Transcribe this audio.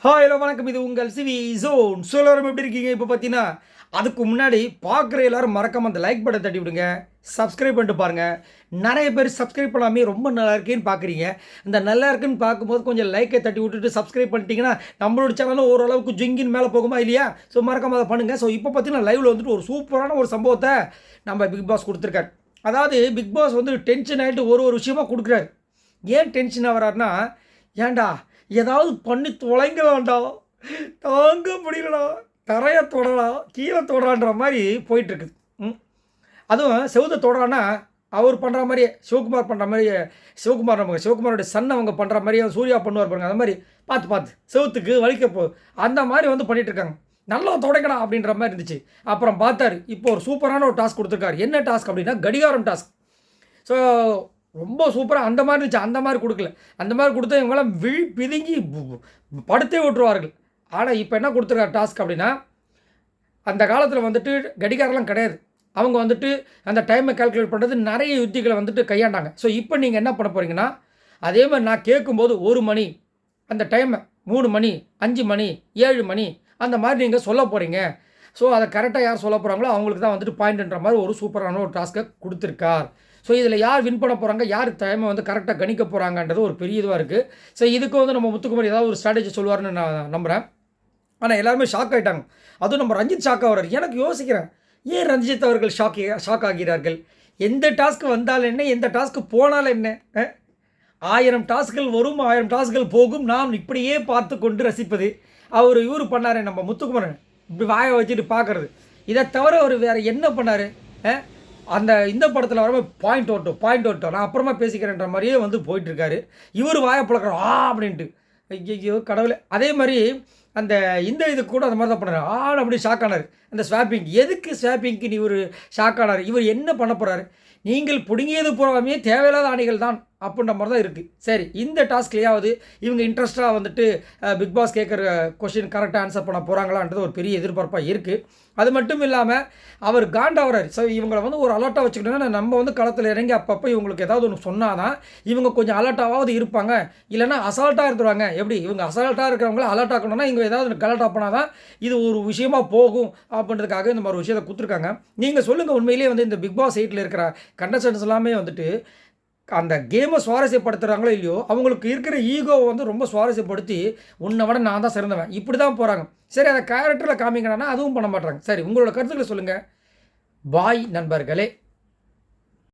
Hi hello வணக்கம். இது உங்கள் சிவி ஜோன். எல்லாரும் எப்படி இருக்கீங்க? இப்போ பார்த்தீங்கன்னா அதுக்கு முன்னாடி பார்க்குற எல்லாரும் மறக்காம அந்த லைக் பட்டன் தட்டி விடுங்க. சப்ஸ்கிரைப் பண்ணிட்டு பாருங்கள். நிறைய பேர் சப்ஸ்கிரைப் பண்ணாமே ரொம்ப நல்லா இருக்கேன்னு பார்க்குறீங்க. இந்த நல்லா இருக்குன்னு பார்க்கும்போது கொஞ்சம் லைக்கை தட்டி விட்டுட்டு சப்ஸ்கிரைப் பண்ணிட்டீங்கன்னா நம்மளோட சேனலும் ஓரளவுக்கு ஜிங்கின்னு மேலே போகுமா இல்லையா? ஸோ மறக்காம அதை பண்ணுங்கள். ஸோ இப்போ பார்த்தீங்கன்னா லைவில் வந்துட்டு ஒரு சூப்பரான ஒரு சம்பவத்தை நம்ம பிக் பாஸ் கொடுத்துருக்காரு. அதாவது பிக் பாஸ் வந்து டென்ஷன் ஆகிட்டு ஒரு விஷயமா கொடுக்குறாரு. ஏன் டென்ஷன் ஆகிறாருன்னா, ஏன்டா ஏதாவது பண்ணி தொலைங்களாண்டா, தாங்க முடியலடா, தரையை தொடடா, கீழே தொடரான்ற மாதிரி போயிட்டுருக்குது. அதுவும் செவுத்தை தொடரான்னா அவர் பண்ணுற மாதிரியே சிவகுமார் பண்ணுற மாதிரியே, சிவகுமாரோட சன் அவங்க பண்ணுற மாதிரியே சூர்யா பண்ணுவார் பாருங்க. அந்த மாதிரி பார்த்து செவுத்துக்கு வலிக்க போகுது அந்த மாதிரி வந்து பண்ணிகிட்ருக்காங்க. நல்லா தொடங்கலாம் அப்படின்ற மாதிரி இருந்துச்சு. அப்புறம் பார்த்தாரு, இப்போ ஒரு சூப்பரான ஒரு டாஸ்க் கொடுத்துருக்காரு. என்ன டாஸ்க் அப்படின்னா கடிகாரம் டாஸ்க். ஸோ ரொம்ப சூப்பராக அந்த மாதிரி இருந்துச்சு. அந்த மாதிரி கொடுக்கல. அந்த மாதிரி கொடுத்தா இவங்களாம் பிதுங்கி படுத்தே விட்டுருவார்கள். ஆனால் இப்போ என்ன கொடுத்துருக்காரு டாஸ்க் அப்படின்னா, அந்த காலத்தில் வந்துட்டு கடிகாரம்லாம் கிடையாது. அவங்க வந்துட்டு அந்த டைமை கால்குலேட் பண்ணுறது நிறைய யுத்திகளை வந்துட்டு கையாண்டாங்க. ஸோ இப்போ நீங்கள் என்ன பண்ண போகிறீங்கன்னா, அதே மாதிரி நான் கேட்கும்போது 1 மணி அந்த டைமை 3 மணி 5 மணி 7 மணி அந்த மாதிரி நீங்கள் சொல்ல போகிறீங்க. ஸோ அதை கரெக்டாக யார் சொல்ல போகிறாங்களோ அவங்களுக்கு தான் வந்துட்டு பாயிண்ட்ன்ற மாதிரி ஒரு சூப்பரான ஒரு டாஸ்க்கை கொடுத்துருக்கார். ஸோ இதில் யார் வின் பண்ண போகிறாங்க, யார் டைமை வந்து கரெக்டாக கணிக்க போகிறாங்கன்றது ஒரு பெரிய இதுவாக இருக்குது. ஸோ இதுக்கு வந்து நம்ம முத்துக்குமார் ஏதாவது ஒரு ஸ்ட்ராட்டஜி சொல்லுவார்னு நான் நம்புகிறேன். ஆனால் எல்லாருமே ஷாக் ஆகிட்டாங்க. அதுவும் நம்ம ரஞ்சித் ஷாக் ஆகிறார். எனக்கு யோசிக்கிறேன், ஏன் ரஞ்சித் அவர்கள் ஷாக் ஆகிறார்கள்? எந்த டாஸ்க்கு வந்தால் என்ன, எந்த டாஸ்க்கு போனால் என்ன? 1000 டாஸ்க்குகள் வரும், 1000 டாஸ்க்குகள் போகும், நாம் இப்படியே பார்த்து கொண்டு ரசிப்பது. இவர் பண்ணார் நம்ம முத்துக்குமரன், இப்படி வாயை வச்சுட்டு பார்க்குறது. இதை தவிர அவர் வேறு என்ன பண்ணார்? இந்த படத்தில் வரப்போ பாயிண்ட் ஓட்டும் நான் அப்புறமா பேசிக்கிறேன்ற மாதிரியே வந்து போயிட்டுருக்காரு. இவர் வாயை பழக்கிறார் அப்படின்ட்டு. ஐயோ கடவுளே. அதே மாதிரி இது கூட அந்த மாதிரி தான் பண்ணார். அப்படி ஷாக் ஆனார். அந்த ஸ்வாப்பிங், எதுக்கு ஸ்வாப்பிங்க்கு இவர் ஷாக் ஆனார்? இவர் என்ன பண்ண போகிறாரு? நீங்கள் பிடுங்கியது போகாமே தேவையில்லாத ஆணைகள் தான் அப்படின்ற மாதிரி தான் இருக்குது. சரி, இந்த டாஸ்க்லேயாவது இவங்க இன்ட்ரெஸ்ட்டாக வந்துட்டு பிக் பாஸ் கேட்குற கொஷின் கரெக்டாக ஆன்சர் பண்ண போகிறாங்களான்றது ஒரு பெரிய எதிர்பார்ப்பாக இருக்குது. அது மட்டும் இல்லாமல் அவர் காண்டாகிறார். ஸோ இவங்களை வந்து ஒரு அலர்ட்டாக வச்சுக்கிட்டோன்னா நம்ம வந்து களத்தில் இறங்கி அப்பப்போ இவங்களுக்கு ஏதாவது ஒன்று சொன்னால் தான் இவங்க கொஞ்சம் அலர்ட்டாவது இருப்பாங்க. இல்லைனா அசால்ட்டாக இருந்துருவாங்க. எப்படி இவங்க அசால்ட்டாக இருக்கிறவங்கள அலர்ட் ஆக்கணும்னா இவங்க ஏதாவது கலர்ட் பண்ணால் தான் இது ஒரு விஷயமா போகும் அப்படின்றதுக்காக இந்த மாதிரி விஷயத்தை கொடுத்துருக்காங்க. நீங்கள் சொல்லுங்கள், உண்மையிலேயே வந்து இந்த பிக் பாஸ் 8 இருக்கிற கண்டஸ்டன்ஸ் எல்லாமே வந்துட்டு அந்த கேமை சுவாரஸ்யப்படுத்துகிறாங்களோ இல்லையோ, அவங்களுக்கு இருக்கிற ஈகோவை வந்து ரொம்ப சுவாரஸ்யப்படுத்தி உன்னை விட நான் தான் சிறந்தவன் இப்படி தான் போகிறாங்க. சரி, அதை கேரக்டரில் காமிக்கிறானா அதுவும் பண்ண மாட்டாங்க. சரி, உங்களோட கருத்துக்களை சொல்லுங்கள். பாய் நண்பர்களே.